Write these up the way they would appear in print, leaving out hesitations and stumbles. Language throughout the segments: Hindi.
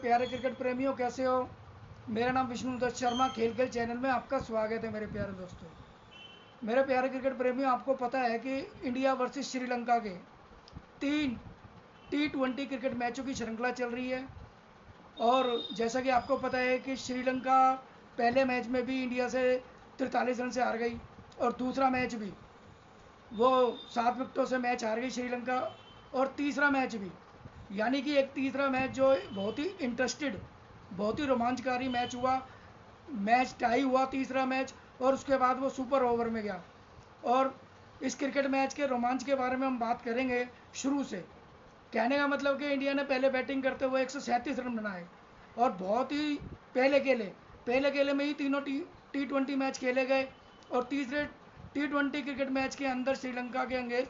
प्यारे क्रिकेट प्रेमियों, कैसे हो। मेरा नाम विष्णु दत्त शर्मा, खेल खेल चैनल में आपका स्वागत है मेरे प्यारे दोस्तों। मेरे प्यारे क्रिकेट प्रेमियों, आपको पता है कि इंडिया वर्सेस श्रीलंका के 3 T20 क्रिकेट मैचों की श्रृंखला चल रही है। और जैसा कि आपको पता है कि श्रीलंका पहले मैच में भी इंडिया से 43 रन से हार गई, और दूसरा मैच भी वो 7 विकेटों से मैच हार गई श्रीलंका। और तीसरा मैच भी, यानी कि एक तीसरा मैच जो बहुत ही इंटरेस्टेड, बहुत ही रोमांचकारी मैच हुआ। मैच टाई हुआ तीसरा मैच, और उसके बाद वो सुपर ओवर में गया। और इस क्रिकेट मैच के रोमांच के बारे में हम बात करेंगे शुरू से। कहने का मतलब कि इंडिया ने पहले बैटिंग करते हुए 137 रन बनाए, और बहुत ही पहले केले में ही तीनों T20 मैच खेले गए। और तीसरे T20 क्रिकेट मैच के अंदर श्रीलंका के अंगेज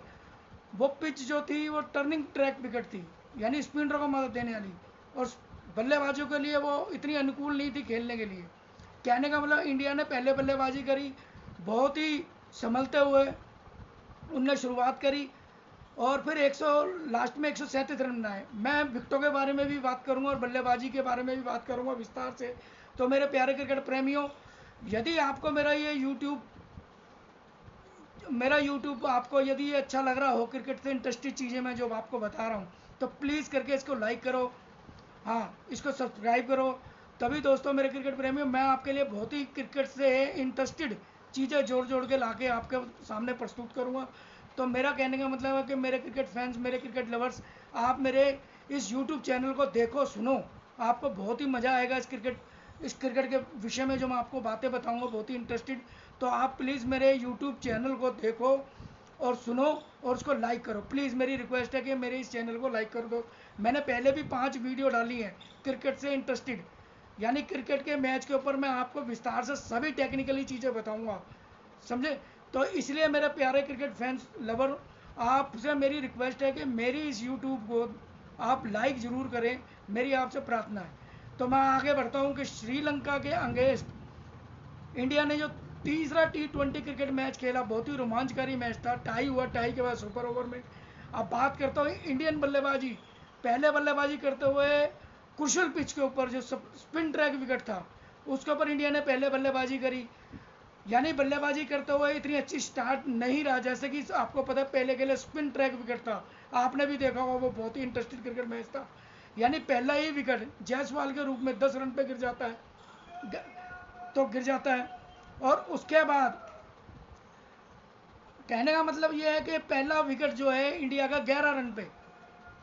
वो पिच जो थी वो टर्निंग ट्रैक विकेट थी, यानी स्पिनरों को मदद देने वाली, और बल्लेबाजों के लिए वो इतनी अनुकूल नहीं थी खेलने के लिए। कहने का मतलब इंडिया ने पहले बल्लेबाजी करी, बहुत ही संभलते हुए उनने शुरुआत करी, और फिर 100 लास्ट में 137 रन बनाए। मैं विकेटों के बारे में भी बात करूंगा और बल्लेबाजी के बारे में भी बात करूंगा विस्तार से। तो मेरे प्यारे क्रिकेट प्रेमियों, यदि आपको मेरा यूट्यूब आपको यदि ये अच्छा लग रहा हो, क्रिकेट से इंटरेस्टेड चीज़ें मैं जो आपको बता रहा हूँ, तो प्लीज़ करके इसको लाइक करो, हाँ इसको सब्सक्राइब करो। तभी दोस्तों मेरे क्रिकेट प्रेमियों, मैं आपके लिए बहुत ही क्रिकेट से इंटरेस्टेड चीज़ें जोड़ जोड़ के ला के आपके सामने प्रस्तुत करूँगा। तो मेरा कहने का मतलब है कि मेरे क्रिकेट फैंस, मेरे क्रिकेट लवर्स, आप मेरे इस यूट्यूब चैनल को देखो, सुनो, आपको बहुत ही मज़ा आएगा। इस क्रिकेट के विषय में जो मैं आपको बातें बताऊंगा, बहुत ही इंटरेस्टेड। तो आप प्लीज़ मेरे यूट्यूब चैनल को देखो और सुनो, और उसको लाइक करो। प्लीज़ मेरी रिक्वेस्ट है कि मेरे इस चैनल को लाइक कर दो। मैंने पहले भी 5 वीडियो डाली हैं क्रिकेट से इंटरेस्टेड, यानी क्रिकेट के मैच के ऊपर मैं आपको विस्तार से सभी टेक्निकली चीज़ें बताऊंगा, समझे। तो इसलिए मेरे प्यारे क्रिकेट फैंस लवर, आपसे मेरी रिक्वेस्ट है कि मेरी इस यूट्यूब को आप लाइक ज़रूर करें, मेरी आपसे प्रार्थना है। तो मैं आगे बढ़ता हूँ कि श्रीलंका के अगेंस्ट इंडिया ने जो तीसरा T20 क्रिकेट मैच खेला, बहुत ही रोमांचकारी मैच था। टाई हुआ, टाई के बाद सुपर ओवर में। अब बात करता हूँ इंडियन बल्लेबाजी। पहले बल्लेबाजी करते हुए कुशल पिच के ऊपर जो स्पिन ट्रैक विकेट था, उसके ऊपर इंडिया ने पहले बल्लेबाजी करी। यानी बल्लेबाजी करते हुए इतनी अच्छी स्टार्ट नहीं रहा, जैसे कि आपको पता है पहले के लिए स्पिन ट्रैक विकेट था, आपने भी देखा होगा, वो बहुत ही इंटरेस्टिंग क्रिकेट मैच था। यानी पहला ही विकेट जायसवाल के रूप में 10 रन पे गिर जाता है। और उसके बाद कहने का मतलब ये है कि पहला विकेट जो है इंडिया का 11 रन पे,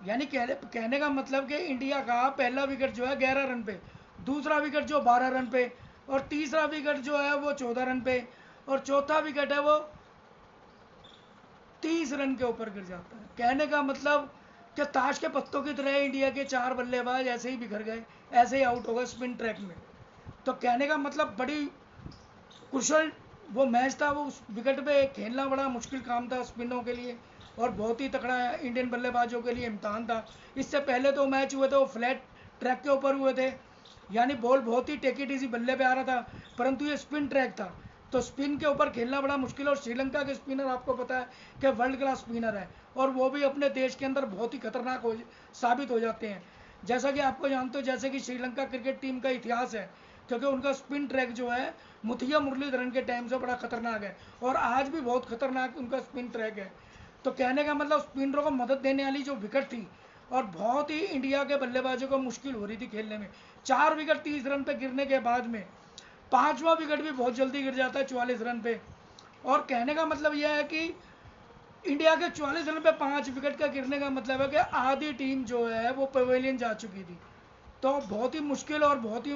यानी कहने का मतलब कि इंडिया का पहला विकेट जो है 11 रन पे, दूसरा विकेट जो 12 रन पे, और तीसरा विकेट जो है वो 14 रन पे, और चौथा विकेट है वो 30 रन के ऊपर गिर जाता है। कहने का मतलब कि ताश के पत्तों की तरह इंडिया के 4 बल्लेबाज ऐसे ही बिखर गए, ऐसे ही आउट हो गए स्पिन ट्रैक में। तो कहने का मतलब बड़ी कुशल वो मैच था। वो उस विकेट पे खेलना बड़ा मुश्किल काम था स्पिनों के लिए, और बहुत ही तगड़ा इंडियन बल्लेबाजों के लिए इम्तहान था। इससे पहले तो मैच हुए थे वो फ्लैट ट्रैक के ऊपर हुए थे, यानी बॉल बहुत ही टेकी टीजी बल्ले पे आ रहा था, परंतु ये स्पिन ट्रैक था, तो स्पिन के ऊपर खेलना बड़ा मुश्किल है। और श्रीलंका के स्पिनर आपको पता है कि वर्ल्ड क्लास स्पिनर है, और वो भी अपने देश के अंदर बहुत ही खतरनाक साबित हो जाते हैं। जैसा कि आपको जानते हो, जैसे कि श्रीलंका क्रिकेट टीम का इतिहास है, क्योंकि उनका स्पिन ट्रैक जो है मुथिया मुरलीधरन के टाइम से बड़ा खतरनाक है, और आज भी बहुत खतरनाक उनका स्पिन ट्रैक है। तो कहने का मतलब स्पिनरों को मदद देने वाली जो विकेट थी, और बहुत ही इंडिया के बल्लेबाजों को मुश्किल हो रही थी खेलने में। 4 विकेट 30 रन पे गिरने के बाद में पांचवा विकेट भी बहुत जल्दी गिर जाता है 44 रन पे। और कहने का मतलब यह है कि इंडिया के 44 रन पे 5 विकेट का गिरने का मतलब है कि आधी टीम जो है वो पवेलियन जा चुकी थी। तो बहुत ही मुश्किल, और बहुत ही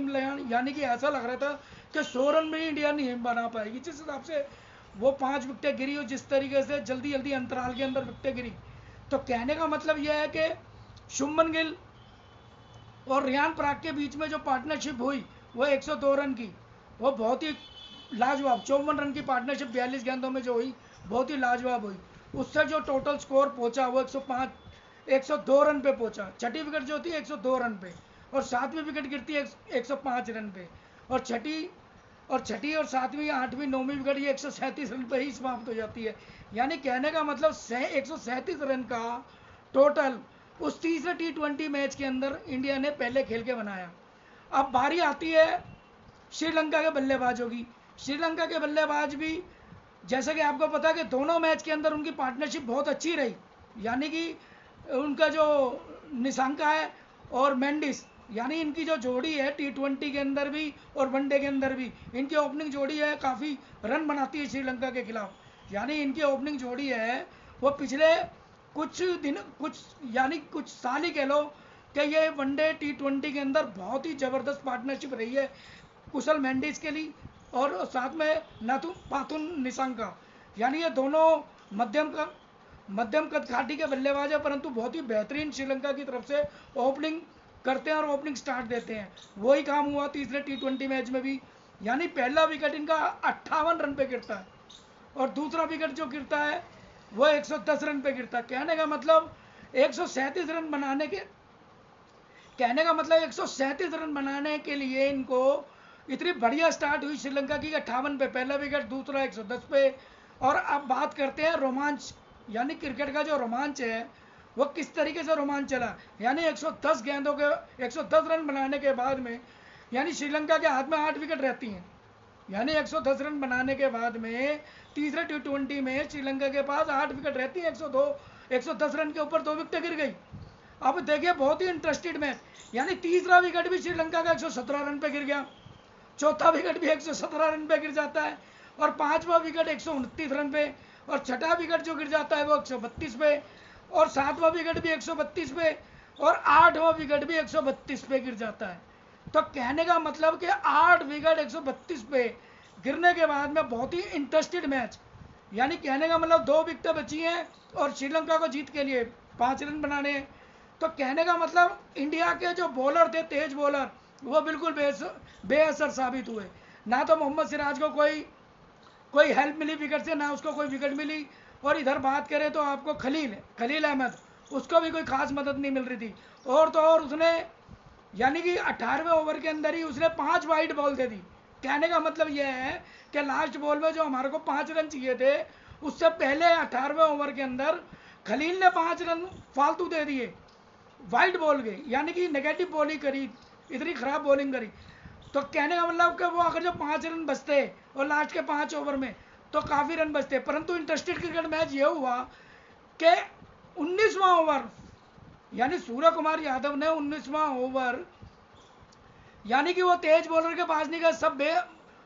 यानी कि ऐसा लग रहा था कि 100 रन में ही इंडिया नहीं बना पाएगी, जिस हिसाब से वो 5 विकेटें गिरी, और जिस तरीके से जल्दी जल्दी अंतराल के अंदर विकेटें गिरी। तो कहने का मतलब यह है कि शुभमन गिल और रियान पराग के बीच में जो पार्टनरशिप हुई वो 102 रन की, वो बहुत ही लाजवाब। 54 रन की पार्टनरशिप 42 गेंदों में जो हुई, बहुत ही लाजवाब हुई। उससे जो टोटल स्कोर पहुंचा वो 102 रन पे पहुंचा। छठी विकेट जो थी 102 रन पे, और सातवीं विकेट गिरती है 105 रन पे, और छठी और सातवीं, आठवीं, नौवीं विकेट ये 137 रन पे ही समाप्त हो जाती है। यानी कहने का मतलब 137 रन का टोटल उस तीसरे T20 मैच के अंदर इंडिया ने पहले खेल के बनाया। अब बारी आती है श्रीलंका के बल्लेबाजों की। श्रीलंका के बल्लेबाज भी जैसा कि आपको पता है कि दोनों मैच के अंदर उनकी पार्टनरशिप बहुत अच्छी रही, यानी कि उनका जो निशंका है और मेंडिस, यानी इनकी जो जोड़ी है T20 के अंदर भी और वनडे के अंदर भी इनकी ओपनिंग जोड़ी है, काफ़ी रन बनाती है श्रीलंका के खिलाफ। यानी इनकी ओपनिंग जोड़ी है वो पिछले कुछ साल ही कह लो कि ये वनडे T20 के अंदर बहुत ही ज़बरदस्त पार्टनरशिप रही है कुशल मेंडिस के लिए और साथ में नाथु पाथुन निशंका। यानी ये दोनों मध्यम कद काठी के बल्लेबाज है, परंतु बहुत ही बेहतरीन श्रीलंका की तरफ से ओपनिंग करते हैं और ओपनिंग स्टार्ट देते हैं। वही काम हुआ तीसरे T20 मैच में भी, यानी पहला विकेट इनका 58 रन पे गिरता है और दूसरा विकेट जो गिरता है वो 110 रन पे गिरता है। कहने का मतलब 137 रन बनाने के लिए इनको इतनी बढ़िया स्टार्ट हुई श्रीलंका की 58 पे पहला विकेट, दूसरा 110 पे। और अब बात करते हैं रोमांच, यानी क्रिकेट का जो रोमांच है वो किस तरीके से रोमांच चला। यानी 110 गेंदों के 110 रन बनाने के बाद में यानी श्रीलंका के हाथ में 8 विकेट रहती हैं। यानी 110 रन बनाने के बाद में तीसरे T20 में श्रीलंका के पास 8 विकेट रहती हैं। 110 रन के ऊपर 2 विकेटें गिर गई। अब देखिए बहुत ही इंटरेस्टेड मैच, यानी तीसरा विकेट भी श्रीलंका का 117 रन पे गिर गया, चौथा विकेट भी 117 रन पे गिर जाता है और पांचवा विकेट 129 रन पे और छठा विकेट जो गिर जाता है वो 132 पे और सातवां विकेट भी 132 पे और आठवां विकेट भी 132 पे गिर जाता है। तो कहने का मतलब कि 8 विकेट 132 पे गिरने के बाद में बहुत ही इंटरेस्टेड मैच, यानी कहने का मतलब 2 विकेटें बची हैं और श्रीलंका को जीत के लिए 5 रन बनाने हैं। तो कहने का मतलब इंडिया के जो बॉलर थे, तेज बॉलर, वो बिल्कुल बेअसर साबित हुए। ना तो मोहम्मद सिराज को कोई हेल्प मिली विकेट से, ना उसको कोई विकेट मिली। और इधर बात करें तो आपको खलील अहमद, उसको भी कोई खास मदद नहीं मिल रही थी। और तो और उसने यानी कि 18वें ओवर के अंदर ही उसने 5 वाइड बॉल दे दी। कहने का मतलब यह है कि लास्ट बॉल में जो हमारे को 5 रन चाहिए थे, उससे पहले 18वें ओवर के अंदर खलील ने 5 रन फालतू दे दिए, वाइड बॉल गए, यानी कि नेगेटिव बॉलिंग करी, इतनी खराब बॉलिंग करी। तो कहने का मतलब कि वो अगर जो 5 रन बचते और लास्ट के 5 ओवर में तो काफ़ी रन बचते। परंतु इंटरेस्टेड क्रिकेट मैच ये हुआ कि 19वां ओवर, यानी सूर्य कुमार यादव ने 19वां ओवर, यानी कि वो तेज बॉलर के पास नहीं गए, सब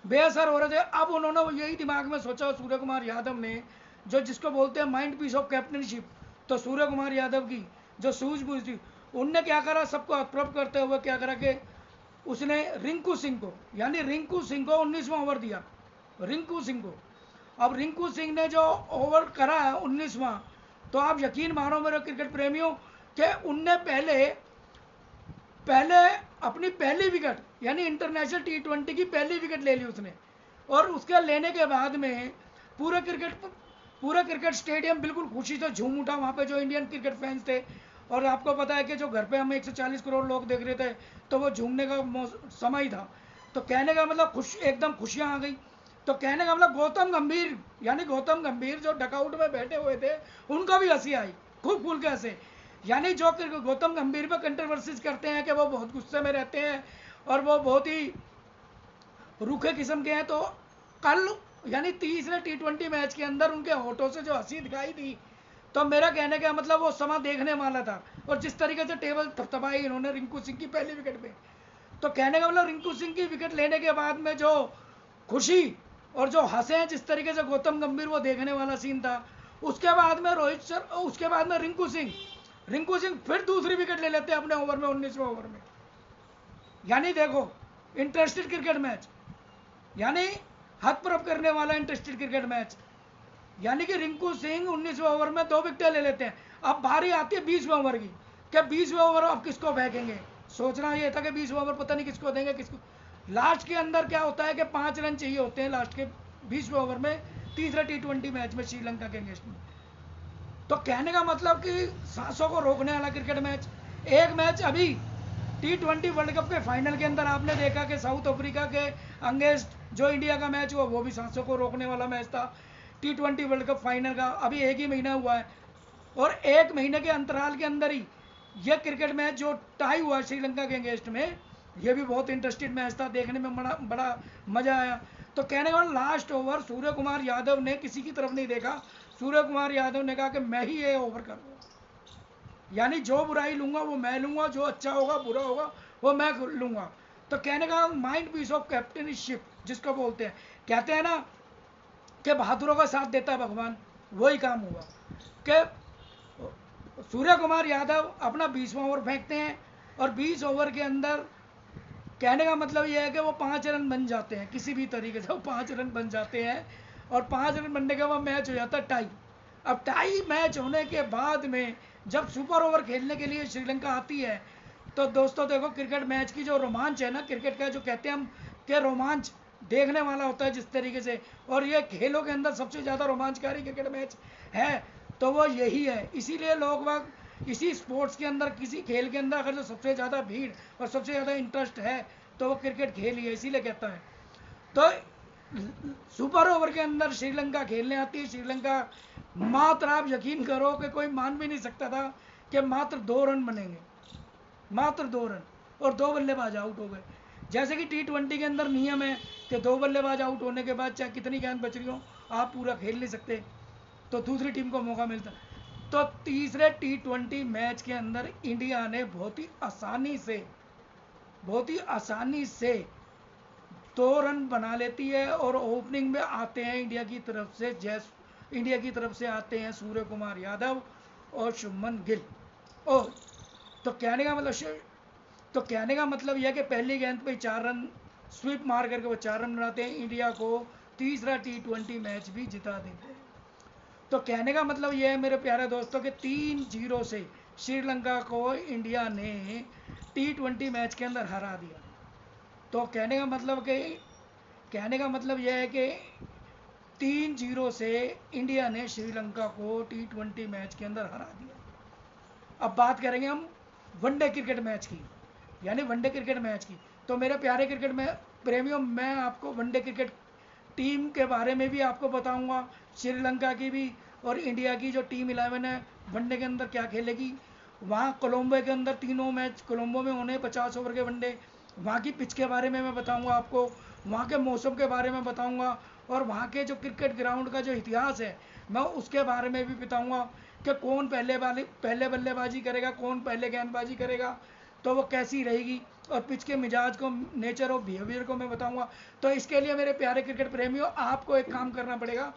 बेअसर हो रहे थे। अब उन्होंने यही दिमाग में सोचा सूर्य कुमार यादव ने, जो जिसको बोलते हैं माइंड पीस ऑफ कैप्टनशिप, तो सूर्य कुमार यादव की जो सूझबूझ थी, उनने क्या करा, सबको अप्रोच करते हुए क्या करा कि उसने रिंकू सिंह को 19वां ओवर दिया, रिंकू सिंह को। अब रिंकू सिंह ने जो ओवर करा 19वां, तो आप यकीन मानो मेरे क्रिकेट प्रेमियों कि उनने पहले अपनी पहली विकेट, यानी इंटरनेशनल T20 की पहली विकेट ले ली उसने। और उसके लेने के बाद में पूरा क्रिकेट स्टेडियम बिल्कुल खुशी से झूम उठा, वहाँ पे जो इंडियन क्रिकेट फैंस थे। और आपको पता है कि जो घर पे हम 140 करोड़ लोग देख रहे थे, तो वो झूमने का समय ही था। तो कहने का मतलब एकदम खुशियाँ आ गई। तो कहने का मतलब गौतम गंभीर जो डकआउट में बैठे हुए थे, उनका भी हंसी आई, खूब फूल के हंसे। यानी जो गौतम गंभीर पे कंट्रोवर्सीज करते हैं कि वो बहुत गुस्से में रहते हैं और वो बहुत ही रूखे किस्म के हैं, तो कल यानी तीसरे T20 मैच के अंदर उनके होठों से जो हंसी दिखाई दी, तो मेरा कहने का मतलब वो समा देखने वाला था। और जिस तरीके से टेबल थपथपाई इन्होंने रिंकू सिंह की पहली विकेट पे, तो कहने का मतलब रिंकू सिंह की विकेट लेने के बाद में जो खुशी और जो हंसे हैं जिस तरीके से गौतम गंभीर, वो देखने वाला सीन था। उसके बाद में उसके बाद में रिंकू सिंह फिर दूसरी विकेट ले लेते हैं अपने ओवर में, 19वें ओवर में। यानी देखो इंटरेस्टेड क्रिकेट मैच, यानी हदप्रभ करने वाला इंटरेस्टेड क्रिकेट मैच। यानी कि रिंकू सिंह 19वें ओवर में 2 विकेटें ले लेते हैं। अब बारी आती है 20वें ओवर की, क्या 20वें ओवर अब किसको फेंकेंगे। सोचना ये था कि 20वें ओवर पता नहीं किसको देंगे, किसको। लास्ट के अंदर क्या होता है कि 5 रन चाहिए होते हैं लास्ट के 20वें ओवर में, तीसरा T20 मैच में श्रीलंका के अगेंस्ट में। तो कहने का मतलब कि सांसों को रोकने वाला क्रिकेट मैच। एक मैच अभी T20 वर्ल्ड कप के फाइनल के अंदर आपने देखा कि साउथ अफ्रीका के अगेंस्ट जो इंडिया का मैच हुआ, वो भी सांसों को रोकने वाला मैच था। T20 वर्ल्ड कप फाइनल का अभी 1 ही महीना हुआ है और 1 महीने के अंतराल के अंदर ही ये क्रिकेट मैच जो टाई हुआ श्रीलंका के अगेंस्ट में, ये भी बहुत इंटरेस्टेड मैच था, देखने में बड़ा बड़ा मजा आया। तो कहने का लास्ट ओवर सूर्य कुमार यादव ने किसी की तरफ नहीं देखा, सूर्य कुमार यादव ने कहा कि मैं ही ये ओवर करूँगा, यानी जो बुराई लूंगा वो मैं लूंगा, जो अच्छा होगा बुरा होगा वो मैं लूंगा। तो कहने का माइंड पीस ऑफ कैप्टनशिप जिसको बोलते हैं, कहते हैं ना कि बहादुरों का साथ देता है भगवान, वही काम हुआ कि सूर्य कुमार यादव अपना 20वां ओवर फेंकते हैं और 20 ओवर के अंदर कहने का मतलब यह है कि वो 5 रन बन जाते हैं, किसी भी तरीके से वो 5 रन बन जाते हैं और 5 रन बनने के बाद मैच हो जाता है टाई। अब टाई मैच होने के बाद में जब सुपर ओवर खेलने के लिए श्रीलंका आती है, तो दोस्तों देखो क्रिकेट मैच की जो रोमांच है ना, क्रिकेट का जो कहते हैं हम कि रोमांच देखने वाला होता है जिस तरीके से, और ये खेलों के अंदर सबसे ज़्यादा रोमांचकारी क्रिकेट मैच है तो वो यही है। इसीलिए लोग बाग इसी स्पोर्ट्स के अंदर, किसी खेल के अंदर अगर जो सबसे ज़्यादा भीड़ और सबसे ज़्यादा इंटरेस्ट है तो वो क्रिकेट खेल ही है, इसीलिए कहता है। तो सुपर ओवर के अंदर श्रीलंका खेलने आती है। श्रीलंका मात्र, आप यकीन करो कि कोई मान भी नहीं सकता था कि मात्र 2 रन बनेंगे, मात्र 2 रन, और 2 बल्लेबाज आउट हो गए। जैसे कि T20 के अंदर नियम है कि 2 बल्लेबाज आउट होने के बाद चाहे कितनी गेंद बच रही हो आप पूरा खेल नहीं सकते, तो दूसरी टीम को मौका मिलता। तो तीसरे T20 मैच के अंदर इंडिया ने बहुत ही आसानी से 2 रन बना लेती है और ओपनिंग में आते हैं इंडिया की तरफ से आते हैं सूर्य कुमार यादव और शुभमन गिल। और तो कहने का मतलब यह कि पहली गेंद पे 4 रन स्वीप मार करके वो 4 रन बनाते हैं, इंडिया को तीसरा T20 मैच भी जिता देते हैं। तो कहने का मतलब यह है मेरे प्यारे दोस्तों कि 3-0 से श्रीलंका को इंडिया ने T20 मैच के अंदर हरा दिया। तो कहने का मतलब यह है कि 3-0 से इंडिया ने श्रीलंका को T20 मैच के अंदर हरा दिया। अब बात करेंगे हम वनडे क्रिकेट मैच की, यानी वनडे क्रिकेट मैच की। तो मेरे प्यारे क्रिकेट में प्रेमियों, मैं आपको वनडे क्रिकेट टीम के बारे में भी आपको बताऊंगा, श्रीलंका की भी, और इंडिया की जो टीम 11 है वनडे के अंदर क्या खेलेगी। वहाँ कोलंबो के अंदर तीनों मैच कोलंबो में होने 50 ओवर के वनडे, वहाँ की पिच के बारे में मैं बताऊंगा आपको, वहाँ के मौसम के बारे में बताऊंगा, और वहाँ के जो क्रिकेट ग्राउंड का जो इतिहास है मैं उसके बारे में भी बताऊंगा कि कौन पहले बल्लेबाजी करेगा, कौन पहले गेंदबाजी करेगा, तो वो कैसी रहेगी, और पिच के मिजाज को, नेचर और बिहेवियर को मैं बताऊंगा। तो इसके लिए मेरे प्यारे क्रिकेट प्रेमियों, आपको एक काम करना पड़ेगा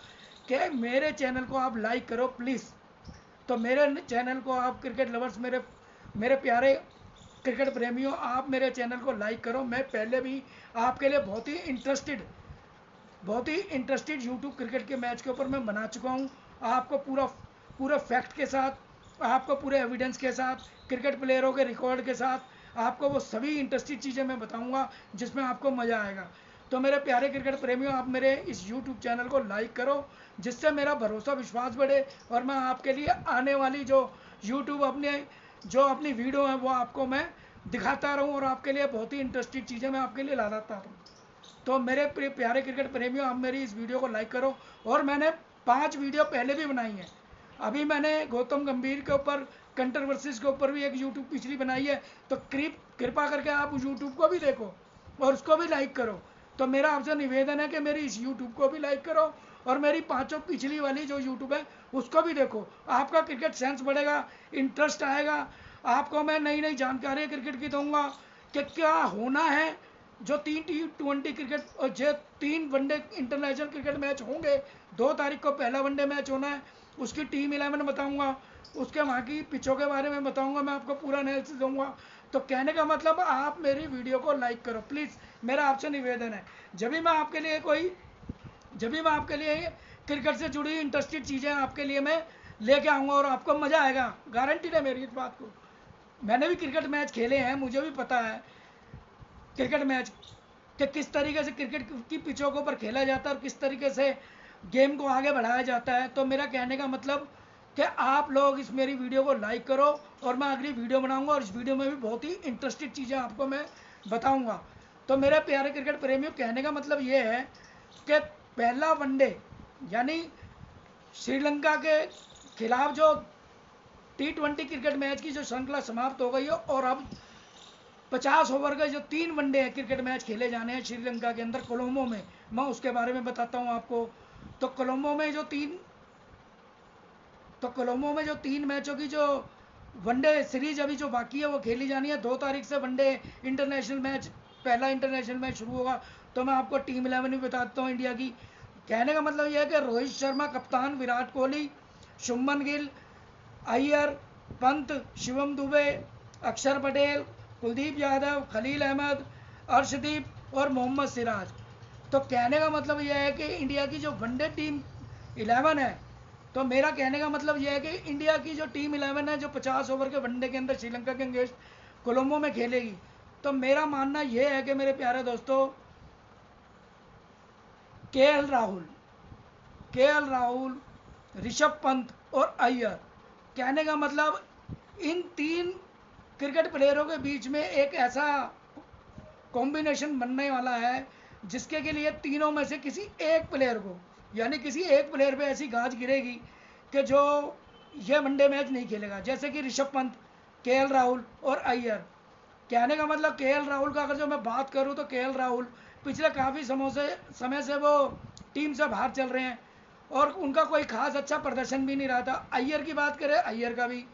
कि मेरे चैनल को आप लाइक करो प्लीज़। तो मेरे चैनल को आप क्रिकेट लवर्स, मेरे प्यारे क्रिकेट प्रेमियों, आप मेरे चैनल को लाइक करो। मैं पहले भी आपके लिए बहुत ही इंटरेस्टेड यूट्यूब क्रिकेट के मैच के ऊपर मैं बना चुका हूँ, आपको पूरा फैक्ट के साथ, आपको पूरे एविडेंस के साथ, क्रिकेट प्लेयरों के रिकॉर्ड के साथ आपको वो सभी इंटरेस्टेड चीज़ें मैं बताऊंगा जिसमें आपको मज़ा आएगा। तो मेरे प्यारे क्रिकेट प्रेमियों, आप मेरे इस यूट्यूब चैनल को लाइक करो, जिससे मेरा भरोसा विश्वास बढ़े, और मैं आपके लिए आने वाली जो यूट्यूब अपनी वीडियो है वो आपको मैं दिखाता रहूं, और आपके लिए बहुत ही इंटरेस्टिंग चीज़ें मैं आपके लिए लाता रहूँ। तो मेरे प्यारे क्रिकेट प्रेमियों, आप मेरी इस वीडियो को लाइक करो। और मैंने 5 वीडियो पहले भी बनाई हैं, अभी मैंने गौतम गंभीर के ऊपर, कंट्रोवर्सीज के ऊपर भी एक यूट्यूब पिछली बनाई है, तो कृपा करके आप उस यूट्यूब को भी देखो और उसको भी लाइक करो। तो मेरा आपसे निवेदन है कि मेरी इस यूट्यूब को भी लाइक करो और मेरी 5 पिछली वाली जो यूट्यूब है उसको भी देखो। आपका क्रिकेट सेंस बढ़ेगा, इंटरेस्ट आएगा, आपको मैं नई नई जानकारी क्रिकेट की दूंगा कि क्या होना है। जो 3 T20 क्रिकेट और जो 3 वनडे इंटरनेशनल क्रिकेट मैच होंगे, 2 तारीख को पहला वनडे मैच होना है, उसकी टीम 11 बताऊंगा, उसके वहाँ की पिचों के बारे में बताऊंगा, मैं आपको पूरा एनालिसिस दूंगा। तो कहने का मतलब आप मेरी वीडियो को लाइक करो प्लीज़, मेरा आपसे निवेदन है। जब भी मैं आपके लिए क्रिकेट से जुड़ी इंटरेस्टेड चीज़ें आपके लिए मैं लेके आऊँगा और आपको मज़ा आएगा, गारंटीड है मेरी इस बात को। मैंने भी क्रिकेट मैच खेले हैं, मुझे भी पता है क्रिकेट मैच कि किस तरीके से क्रिकेट की पिचों के ऊपर खेला जाता है और किस तरीके से गेम को आगे बढ़ाया जाता है। तो मेरा कहने का मतलब कि आप लोग इस मेरी वीडियो को लाइक करो, और मैं अगली वीडियो बनाऊंगा और इस वीडियो में भी बहुत ही इंटरेस्टेड चीज़ें आपको मैं बताऊंगा। तो मेरे प्यारे क्रिकेट प्रेमियों, कहने का मतलब ये है कि पहला वनडे यानी श्रीलंका के खिलाफ जो T20 क्रिकेट मैच की जो श्रृंखला समाप्त हो गई है और अब 50 ओवर के जो 3 वनडे क्रिकेट मैच खेले जाने हैं श्रीलंका के अंदर कोलंबो में, मैं उसके बारे में बताता हूं आपको। तो कोलंबो में जो तीन मैचों की जो वनडे सीरीज अभी जो बाकी है वो खेली जानी है। 2 तारीख से वनडे इंटरनेशनल मैच, पहला इंटरनेशनल मैच शुरू होगा। तो मैं आपको टीम 11 भी बताता हूँ इंडिया की। कहने का मतलब यह है कि रोहित शर्मा कप्तान, विराट कोहली, शुभमन गिल, अय्यर, पंत, शिवम दुबे, अक्षर पटेल, कुलदीप यादव, खलील अहमद, अर्शदीप और मोहम्मद सिराज। तो कहने का मतलब यह है कि इंडिया की जो वनडे टीम 11 है, तो मेरा कहने का मतलब यह है कि इंडिया की जो टीम 11 है जो 50 ओवर के वनडे के अंदर श्रीलंका के अगेंस्ट कोलंबो में खेलेगी, तो मेरा मानना यह है कि मेरे प्यारे दोस्तों, केएल राहुल, ऋषभ पंत और अय्यर, कहने का मतलब इन 3 क्रिकेट प्लेयरों के बीच में एक ऐसा कॉम्बिनेशन बनने वाला है जिसके के लिए तीनों में से किसी एक प्लेयर को, यानी किसी एक प्लेयर पे ऐसी गाज गिरेगी कि जो ये वनडे मैच नहीं खेलेगा। जैसे कि ऋषभ पंत, केएल राहुल और अय्यर। कहने का मतलब केएल राहुल का अगर जो मैं बात करूं तो केएल राहुल पिछले काफ़ी समय से वो टीम से बाहर चल रहे हैं और उनका कोई खास अच्छा प्रदर्शन भी नहीं रहा था। अय्यर की बात करें, अय्यर का भी,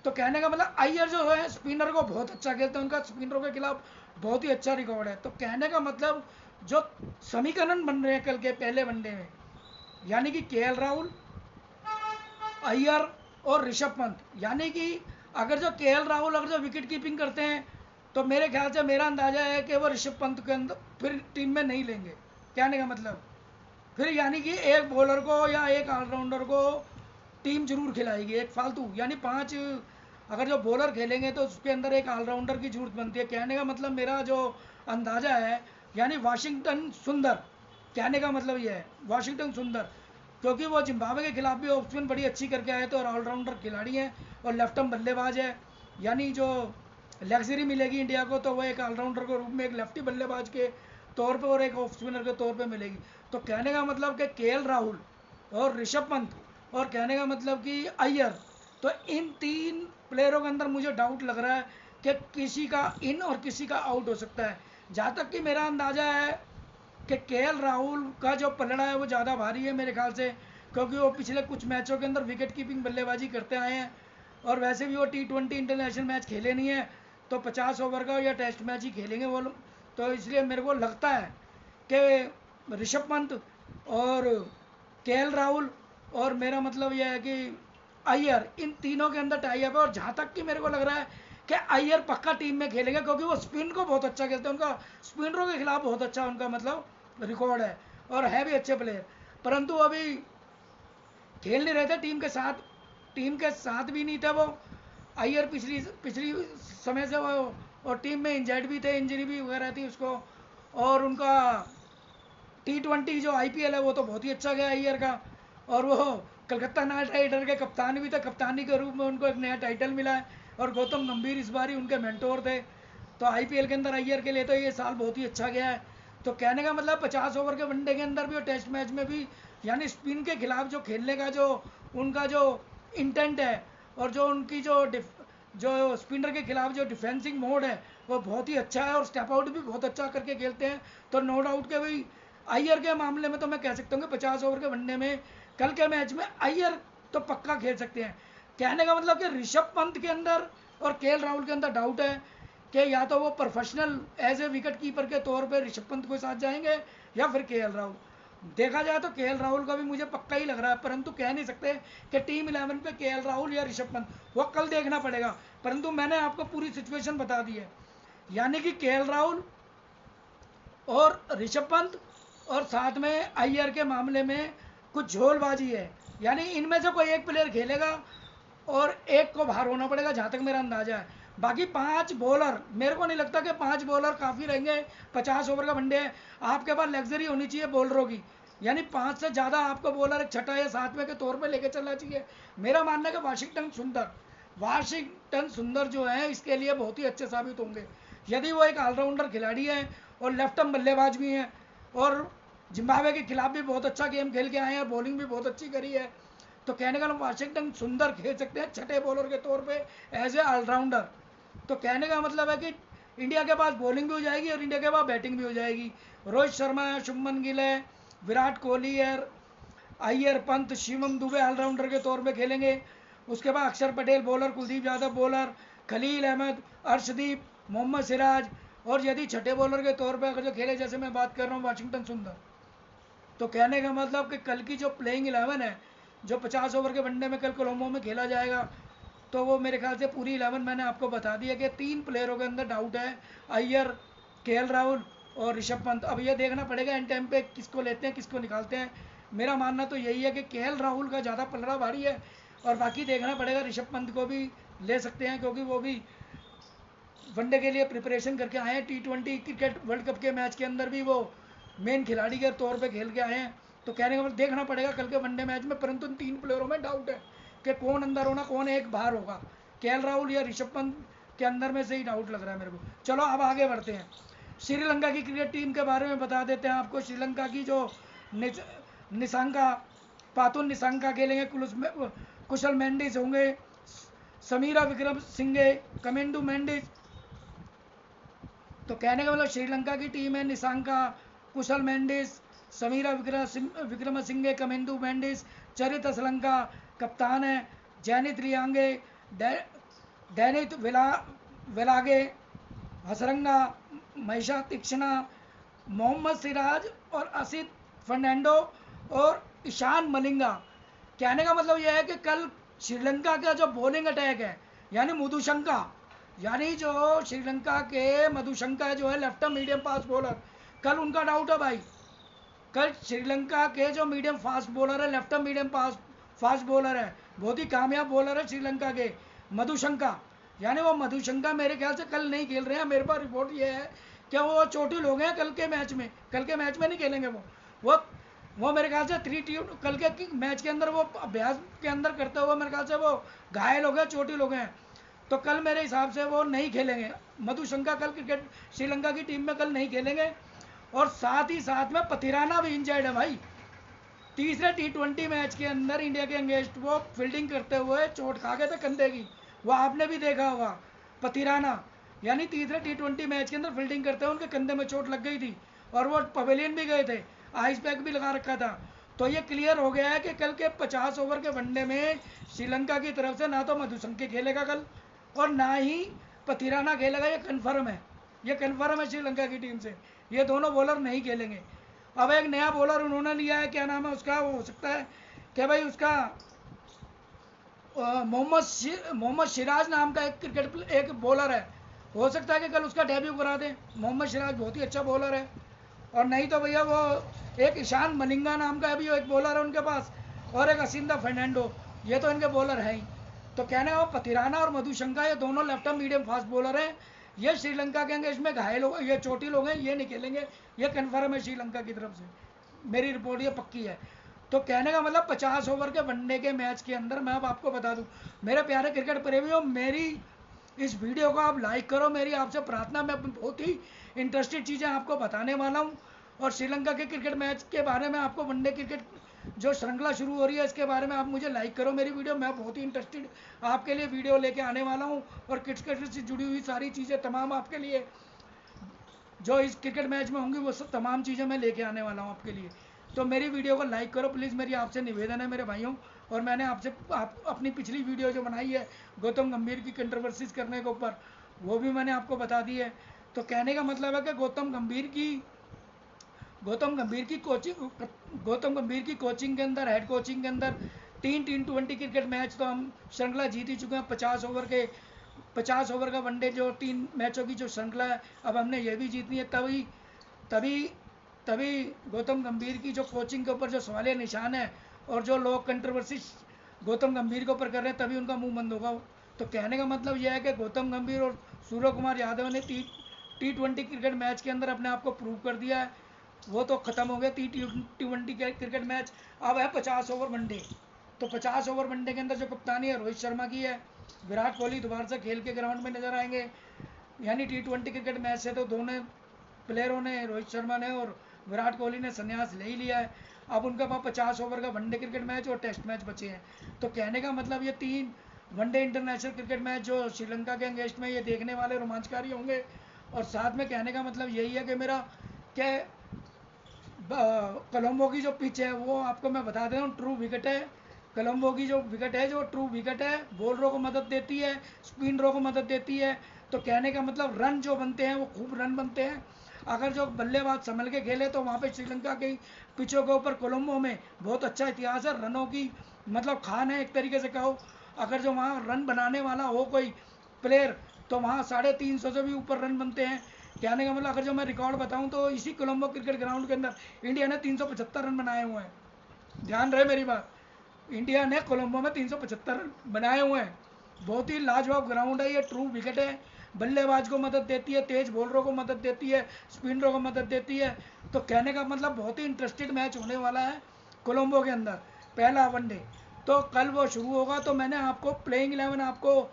तो कहने का मतलब अय्यर जो है स्पिनर को बहुत अच्छा खेलते हैं, उनका स्पिनरों के खिलाफ बहुत ही अच्छा रिकॉर्ड है। तो कहने का मतलब जो समीकरण बन रहे हैं कल के पहले वनडे में, यानी कि केएल राहुल, अय्यर और ऋषभ पंत, यानी कि अगर जो केएल राहुल अगर जो विकेट कीपिंग करते हैं तो मेरे ख्याल से मेरा अंदाजा है कि वो ऋषभ पंत के अंदर फिर टीम में नहीं लेंगे। कहने का मतलब फिर यानी कि एक बॉलर को या एक ऑलराउंडर को टीम जरूर खिलाएगी, एक फालतू, यानी 5 अगर जो बॉलर खेलेंगे तो उसके अंदर एक ऑलराउंडर की जरूरत बनती है। कहने का मतलब मेरा जो अंदाजा है, यानी वाशिंगटन सुंदर, कहने का मतलब ये है वाशिंगटन सुंदर, क्योंकि वो जिम्बाब्वे के खिलाफ भी ऑफ स्पिन बड़ी अच्छी करके आए थे और ऑलराउंडर खिलाड़ी हैं और लेफ्ट आर्म बल्लेबाज है, यानी जो लग्जरी मिलेगी इंडिया को तो वो एक ऑलराउंडर के रूप में एक लेफ्टी बल्लेबाज के तौर पे और एक ऑफ स्पिनर के तौर पे मिलेगी। तो कहने का मतलब कि केएल राहुल और ऋषभ पंत और कहने का मतलब कि अय्यर, तो इन 3 प्लेयरों के अंदर मुझे डाउट लग रहा है कि किसी का इन और किसी का आउट हो सकता है। जहाँ तक कि मेरा अंदाज़ा है कि केएल राहुल का जो पलड़ा है वो ज़्यादा भारी है मेरे ख्याल से, क्योंकि वो पिछले कुछ मैचों के अंदर विकेट कीपिंग बल्लेबाजी करते आए हैं और वैसे भी वो T20 इंटरनेशनल मैच खेले नहीं है, तो 50 ओवर का या टेस्ट मैच ही खेलेंगे वो लोग। तो इसलिए मेरे को लगता है कि ऋषभ पंत और केएल राहुल और मेरा मतलब यह है कि अय्यर, इन तीनों के अंदर टाई अप है। और जहाँ तक कि मेरे को लग रहा है कि अय्यर पक्का टीम में खेलेंगे, क्योंकि वो स्पिन को बहुत अच्छा खेलते हैं, उनका स्पिनरों के खिलाफ बहुत अच्छा उनका मतलब रिकॉर्ड है और है भी अच्छे प्लेयर, परंतु अभी खेल नहीं रहे थे टीम के साथ भी नहीं थे वो। अय्यर पिछली समय से वो और टीम में इंजर्ड भी थे, इंजरी भी वगैरह थी उसको, और उनका T20 जो IPL है वो तो बहुत ही अच्छा गया अय्यर का, और वो कलकत्ता नाइट राइडर के कप्तान भी थे, कप्तानी के रूप में उनको एक नया टाइटल मिला है और गौतम गंभीर इस बार ही उनके मेंटोर थे। तो IPL के अंदर अय्यर के लिए तो ये साल बहुत ही अच्छा गया है। तो कहने का मतलब 50 ओवर के वनडे के अंदर भी और टेस्ट मैच में भी, यानी स्पिन के खिलाफ जो खेलने का जो उनका जो इंटेंट है और जो उनकी जो स्पिनर के खिलाफ जो डिफेंसिंग मोड है वो बहुत ही अच्छा है और स्टेप आउट भी बहुत अच्छा करके खेलते हैं। तो नो डाउट के भाई अय्यर के मामले में तो मैं कह सकता हूँ कि 50 ओवर के वनडे में कल के मैच में अय्यर तो पक्का खेल सकते हैं। कहने का मतलब कि ऋषभ पंत के अंदर और केएल राहुल के अंदर डाउट है कि या तो वो professional as a wicket keeper के तौर पे ऋषभ पंत के साथ जाएंगे या फिर केएल राहुल। देखा जाए तो केएल राहुल का भी मुझे पक्का ही लग रहा है, परंतु कह नहीं सकते कि टीम 11 पे केएल राहुल या ऋषभ पंत, वो कल देखना पड़ेगा। परंतु मैंने आपको पूरी सिचुएशन बता दी है, यानी कि केएल राहुल और ऋषभ पंत और साथ में अय्यर के मामले में कुछ झोलबाजी है, यानी इनमें से कोई एक प्लेयर खेलेगा और एक को बाहर होना पड़ेगा, जहाँ तक मेरा अंदाजा है। बाकी 5 बॉलर, मेरे को नहीं लगता कि 5 बॉलर काफ़ी रहेंगे। 50 ओवर का वनडे है, आपके पास लग्जरी होनी चाहिए बॉलरों की, यानी 5 से ज़्यादा आपको बॉलर एक छठा या 7वें के तौर पे लेके चलना चाहिए। मेरा मानना है कि वाशिंगटन सुंदर जो है इसके लिए बहुत ही अच्छे साबित होंगे, यदि वो एक ऑलराउंडर खिलाड़ी है और लेफ्ट आर्म बल्लेबाज भी हैं और जिम्बाब्वे के खिलाफ भी बहुत अच्छा गेम खेल के आए हैं, बॉलिंग भी बहुत अच्छी करी है। तो कहने का मतलब वाशिंगटन सुंदर खेल सकते हैं छठे बॉलर के तौर पे एज ए ऑलराउंडर। तो कहने का मतलब है कि इंडिया के पास बॉलिंग भी हो जाएगी और इंडिया के पास बैटिंग भी हो जाएगी। रोहित शर्मा है, शुभमन गिल है, विराट कोहली है, अय्यर, पंत, शिवम दुबे ऑलराउंडर के तौर पे खेलेंगे। उसके बाद अक्षर पटेल बॉलर, कुलदीप यादव बॉलर, खलील अहमद, अर्शदीप, मोहम्मद सिराज, और यदि छठे बॉलर के तौर पे अगर जो खेले जैसे मैं बात कर रहा हूँ वाशिंगटन सुंदर। तो कहने का मतलब कि कल की जो प्लेइंग 11 है जो 50 ओवर के वनडे में कल कोलंबो में खेला जाएगा, तो वो मेरे ख्याल से पूरी 11 मैंने आपको बता दी है कि 3 प्लेयरों के अंदर डाउट है, अय्यर, केएल राहुल और ऋषभ पंत। अब ये देखना पड़ेगा एंड टाइम पे किसको लेते हैं किसको निकालते हैं। मेरा मानना तो यही है कि केएल राहुल का ज़्यादा पलड़ा भारी है, और बाकी देखना पड़ेगा ऋषभ पंत को भी ले सकते हैं, क्योंकि वो भी वनडे के लिए प्रिपरेशन करके आए हैं। T20 क्रिकेट वर्ल्ड कप के मैच के अंदर भी वो मेन खिलाड़ी के तौर पे खेल के आए हैं। तो कहने का मतलब देखना पड़ेगा कल के वनडे मैच में, परंतु इन 3 प्लेयरों में डाउट है कि कौन अंदर होना, कौन एक बाहर होगा, केएल राहुल या ऋषभ पंत के अंदर में से ही डाउट लग रहा है मेरे को। चलो अब आगे बढ़ते हैं, श्रीलंका की क्रिकेट टीम के बारे में बता देते हैं आपको। श्रीलंका की जो निशांका, पातुन निशांका खेलेंगे, कुशल मेंडिस होंगे, समीरा विक्रम सिंघे, कमेंडू मेंडिस। तो कहने का मतलब श्रीलंका की टीम है निशांका, कुशल मेंडिस, समीरा विक्रम सिंघे, कमेंडू मेंडिस, चरित असलंका कप्तान है, जैनित लियांगे, डैनित वेलागे, हसरंगा, महिषा तीक्ष्णा, मोहम्मद सिराज और असित फर्नांडो और ईशान मलिंगा। कहने का मतलब यह है कि कल श्रीलंका का जो बॉलिंग अटैक है, यानी मधुशंका, यानी जो श्रीलंका के मधुशंका जो है लेफ्ट मीडियम फास्ट बॉलर, कल उनका डाउट है भाई। कल श्रीलंका के जो मीडियम फास्ट बॉलर है, लेफ्ट मीडियम फास्ट बॉलर है, बहुत ही कामयाब बॉलर है श्रीलंका के मधुशंका, यानी वो मधुशंका मेरे ख्याल से कल नहीं खेल रहे हैं। मेरे पास रिपोर्ट ये है कि वो चोटिल हो गए हैं कल के मैच में नहीं खेलेंगे वो मेरे ख्याल से कल के मैच के अंदर वो अभ्यास के अंदर करते हुए मेरे ख्याल से वो घायल हो गए, चोटिल हो गए हैं। तो कल मेरे हिसाब से वो नहीं खेलेंगे, मधुशंका कल क्रिकेट श्रीलंका की टीम में कल नहीं खेलेंगे। और साथ ही साथ में पथिराना भी इंजर्ड है भाई। तीसरे T20 मैच के अंदर इंडिया के अगेंस्ट वो फील्डिंग करते हुए चोट खा गए थे कंधे की, वो आपने भी देखा होगा। पथिराना यानी तीसरे T20 मैच के अंदर फील्डिंग करते हुए उनके कंधे में चोट लग गई थी, और वो पवेलियन भी गए थे, आइस पैक भी लगा रखा था। तो ये क्लियर हो गया है कि कल के 50 ओवर के वनडे में श्रीलंका की तरफ से ना तो मधुशंका खेलेगा कल और ना ही पथिराना खेलेगा, ये कन्फर्म है, ये कन्फर्म है श्रीलंका की टीम से, ये दोनों बॉलर नहीं खेलेंगे। अब एक नया बॉलर उन्होंने लिया है, क्या नाम है उसका, वो हो सकता है कि भाई उसका मोहम्मद सिराज नाम का एक बॉलर है, हो सकता है कि कल उसका डेब्यू करा दें। मोहम्मद सिराज बहुत ही अच्छा बॉलर है। और नहीं तो भैया वो एक ईशान मलिंगा नाम का भी एक बॉलर है उनके पास, और एक असिंदा फर्नांडो, ये तो इनके बॉलर हैं ही। तो कहने का पथिराना और मधुशंका ये दोनों लेफ्ट मीडियम फास्ट बॉलर हैं, ये श्रीलंका के अंगे इसमें घायल हो गए, ये चोटिल हो गए, ये नहीं खेलेंगे, ये कन्फर्म है श्रीलंका की तरफ से, मेरी रिपोर्ट ये पक्की है। तो कहने का मतलब 50 ओवर के वनडे के मैच के अंदर मैं अब आपको बता दूं, मेरे प्यारे क्रिकेट प्रेमियों, मेरी इस वीडियो को आप लाइक करो, मेरी आपसे प्रार्थना, मैं बहुत ही इंटरेस्टेड चीज़ें आपको बताने वाला हूँ। और श्रीलंका के क्रिकेट मैच के बारे में आपको वनडे क्रिकेट जो श्रृंखला शुरू हो रही है इसके बारे में आप मुझे लाइक करो मेरी वीडियो, मैं बहुत ही इंटरेस्टेड आपके लिए वीडियो लेके आने वाला हूँ, और क्रिकेट से जुड़ी हुई सारी चीज़ें तमाम आपके लिए जो इस क्रिकेट मैच में होंगी वो सब तमाम चीज़ें मैं लेके आने वाला हूँ आपके लिए। तो मेरी वीडियो को लाइक करो प्लीज़, मेरी आपसे निवेदन है मेरे भाइयों। और मैंने आपसे अपनी पिछली वीडियो जो बनाई है गौतम गंभीर की कंट्रोवर्सीज करने के ऊपर, वो भी मैंने आपको बता दी है। तो कहने का मतलब है कि गौतम गंभीर की कोचिंग के अंदर, हेड कोचिंग के अंदर 3 T20 क्रिकेट मैच तो हम श्रृंखला जीत ही चुके हैं। 50 ओवर का वनडे जो 3 मैचों की जो श्रृंखला है, अब हमने ये भी जीतनी है। तभी गौतम गंभीर की जो कोचिंग के ऊपर जो सवालिया निशान है और जो लोग कंट्रोवर्सी गौतम गंभीर के ऊपर कर रहे हैं, तभी उनका मुंह बंद होगा। तो कहने का मतलब यह है कि गौतम गंभीर और सूर्य कुमार यादव ने T20 क्रिकेट मैच के अंदर अपने आप को प्रूव कर दिया है। वो तो ख़त्म हो गया T20 क्रिकेट मैच, अब है 50 ओवर वनडे। तो 50 ओवर वनडे के अंदर जो कप्तानी है रोहित शर्मा की है, विराट कोहली दोबारा से खेल के ग्राउंड में नजर आएंगे। यानी T20 क्रिकेट मैच से तो दोनों प्लेयरों ने, रोहित शर्मा ने और विराट कोहली ने संन्यास ले ही लिया है। अब उनके पास 50 ओवर का वनडे क्रिकेट मैच और टेस्ट मैच बचे हैं। तो कहने का मतलब ये 3 वनडे इंटरनेशनल क्रिकेट मैच जो श्रीलंका के अगेंस्ट में ये देखने वाले रोमांचकारी होंगे। और साथ में कहने का मतलब यही है कि मेरा क्या कोलंबो की जो पिच है वो आपको मैं बता दे रहा हूँ, ट्रू विकेट है। कोलंबो की जो विकेट है जो ट्रू विकेट है, बॉलरों को मदद देती है, स्पिनरों को मदद देती है। तो कहने का मतलब रन जो बनते हैं वो खूब रन बनते हैं। अगर जो बल्लेबाज संभल के खेले तो वहाँ पे श्रीलंका की पिचों के ऊपर कोलंबो में बहुत अच्छा इतिहास है, रनों की मतलब खान है एक तरीके से कहो। अगर जो वहाँ रन बनाने वाला हो कोई प्लेयर तो वहाँ 350 से भी ऊपर रन बनते हैं। कहने का मतलब अगर जो मैं रिकॉर्ड बताऊं तो इसी कोलंबो क्रिकेट ग्राउंड के अंदर इंडिया ने 375 रन बनाए हुए हैं। ध्यान रहे मेरी बात, इंडिया ने कोलंबो में 375 रन बनाए हुए हैं। बहुत ही लाजवाब ग्राउंड है ये, ट्रू विकेट है, बल्लेबाज को मदद देती है, तेज बॉलरों को मदद देती है, स्पिनरों को मदद देती है। तो कहने का मतलब बहुत ही इंटरेस्टेड मैच होने वाला है कोलंबो के अंदर, पहला वनडे। तो कल वो शुरू होगा। तो मैंने आपको प्लेइंग 11 आपको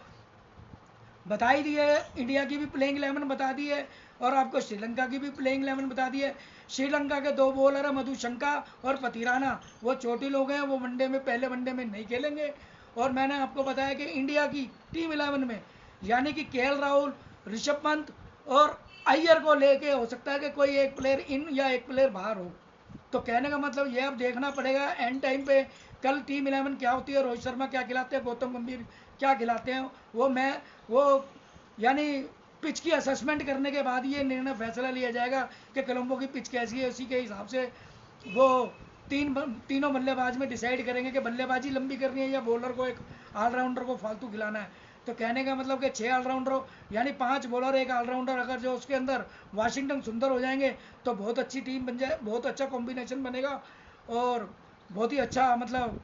बता ही दी है, इंडिया की भी प्लेइंग 11 बता दी है और आपको श्रीलंका की भी प्लेइंग 11 बता दी है। श्रीलंका के 2 बॉलर है मधुशंका और पतिराना, वो चोटी लोग हैं, वो वनडे में पहले वनडे में नहीं खेलेंगे। और मैंने आपको बताया कि इंडिया की टीम 11 में यानी कि केएल राहुल, ऋषभ पंत और अय्यर को लेके हो सकता है कि कोई एक प्लेयर इन या एक प्लेयर बाहर हो। तो कहने का मतलब ये अब देखना पड़ेगा एंड टाइम पे कल टीम 11 क्या होती है, रोहित शर्मा क्या खिलाते हैं, गौतम गंभीर क्या खिलाते हैं, वो यानी पिच की असेसमेंट करने के बाद ये निर्णय फैसला लिया जाएगा कि कोलंबो की पिच कैसी है। उसी के हिसाब से वो तीनों बल्लेबाज में डिसाइड करेंगे कि बल्लेबाजी लंबी करनी है या बॉलर को एक ऑलराउंडर को फालतू खिलाना है। तो कहने का मतलब कि 6 ऑलराउंडर यानी 5 बॉलर 1 ऑलराउंडर अगर जो उसके अंदर वाशिंगटन सुंदर हो जाएंगे तो बहुत अच्छी टीम बन जाए, बहुत अच्छा कॉम्बिनेशन बनेगा और बहुत ही अच्छा मतलब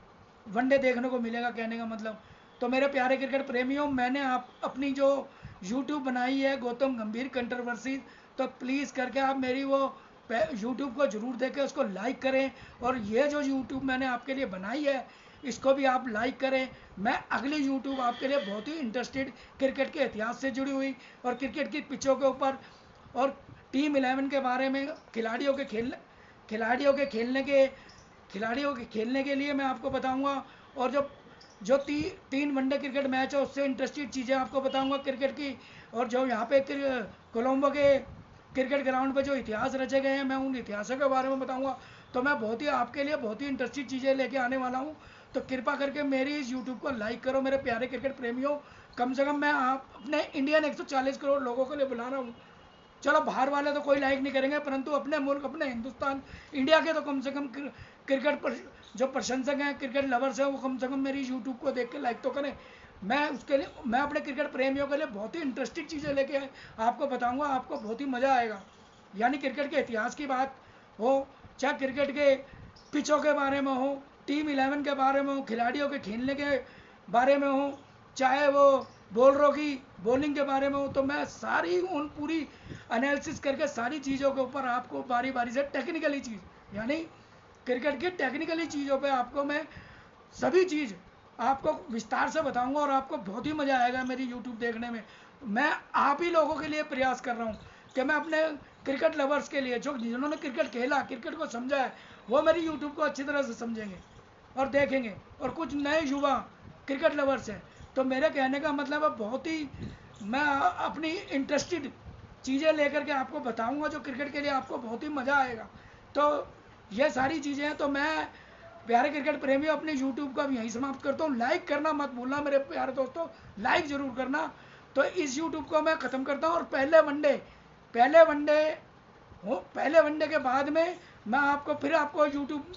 वनडे देखने को मिलेगा कहने का मतलब। तो मेरे प्यारे क्रिकेट प्रेमियों, मैंने आप अपनी जो यूट्यूब बनाई है गौतम गंभीर कंट्रोवर्सी, तो प्लीज़ करके आप मेरी वो यूट्यूब को ज़रूर देखें, उसको लाइक करें। और ये जो यूट्यूब मैंने आपके लिए बनाई है इसको भी आप लाइक करें। मैं अगली यूट्यूब आपके लिए बहुत ही इंटरेस्टेड खिलाड़ी के इतिहास से जुड़ी हुई और क्रिकेट की पिचों के ऊपर और टीम 11 के बारे में खिलाड़ियों के खेलने के लिए मैं आपको बताऊंगा। और जो 3 वनडे क्रिकेट मैच है उससे इंटरेस्टेड चीज़ें आपको बताऊंगा क्रिकेट की। और जो यहाँ पे कोलंबो के क्रिकेट ग्राउंड पे जो इतिहास रचे गए हैं मैं उन इतिहासों के बारे में बताऊंगा। तो मैं बहुत ही आपके लिए बहुत ही इंटरेस्टेड चीज़ें लेके आने वाला हूँ। तो कृपा करके मेरी इस यूट्यूब को लाइक करो मेरे प्यारे क्रिकेट प्रेमियों। कम से कम मैं आप अपने इंडियन 140 करोड़ लोगों के लिए बुला रहा हूँ। चलो बाहर वाले तो कोई लाइक नहीं करेंगे परंतु अपने मुल्क, अपने हिंदुस्तान, इंडिया के तो कम से कम क्रिकेट पर जो प्रशंसक हैं, क्रिकेट लवर्स हैं, वो कम से कम मेरी यूट्यूब को देख के लाइक तो करें। मैं उसके लिए मैं अपने क्रिकेट प्रेमियों के लिए बहुत ही इंटरेस्टिंग चीज़ें लेके आपको बताऊंगा, आपको बहुत ही मज़ा आएगा। यानी क्रिकेट के इतिहास की बात हो, चाहे क्रिकेट के पिचों के बारे में हो, टीम 11 के बारे में हो, खिलाड़ियों के खेलने के बारे में हो, चाहे वो बॉलरों की बॉलिंग के बारे में हो, तो मैं सारी उन पूरी एनालिसिस करके सारी चीज़ों के ऊपर आपको बारी बारी से टेक्निकली चीज़ यानी क्रिकेट की टेक्निकली चीज़ों पे आपको मैं सभी चीज़ आपको विस्तार से बताऊंगा और आपको बहुत ही मज़ा आएगा मेरी यूट्यूब देखने में। मैं आप ही लोगों के लिए प्रयास कर रहा हूँ कि मैं अपने क्रिकेट लवर्स के लिए जो जिन्होंने क्रिकेट खेला, क्रिकेट को समझा है, वो मेरी यूट्यूब को अच्छी तरह से समझेंगे और देखेंगे। और कुछ नए युवा क्रिकेट लवर्स हैं तो मेरे कहने का मतलब है बहुत ही मैं अपनी इंटरेस्टेड चीज़ें लेकर के आपको बताऊंगा जो क्रिकेट के लिए आपको बहुत ही मज़ा आएगा। तो ये सारी चीज़ें हैं। तो मैं प्यारे क्रिकेट प्रेमियों अपने यूट्यूब का भी यहीं समाप्त करता हूँ। लाइक करना मत भूलना मेरे प्यारे दोस्तों, लाइक ज़रूर करना। तो इस यूट्यूब को मैं ख़त्म करता हूँ और पहले वनडे के बाद में मैं आपको यूट्यूब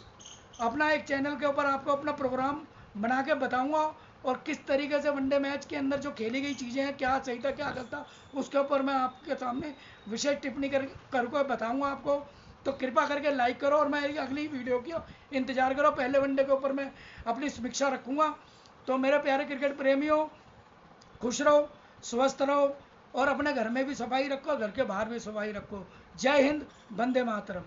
अपना एक चैनल के ऊपर आपको अपना प्रोग्राम बना के बताऊँगा और किस तरीके से वनडे मैच के अंदर जो खेली गई चीज़ें हैं, क्या सही था क्या गलत था, उसके ऊपर मैं आपके सामने विशेष टिप्पणी करके बताऊँगा आपको। तो कृपा करके लाइक करो और मैं अगली वीडियो की इंतज़ार करो। पहले वनडे के ऊपर मैं अपनी समीक्षा रखूँगा। तो मेरे प्यारे क्रिकेट प्रेमियों, खुश रहो, स्वस्थ रहो और अपने घर में भी सफाई रखो, घर के बाहर भी सफाई रखो। जय हिंद, वंदे मातरम।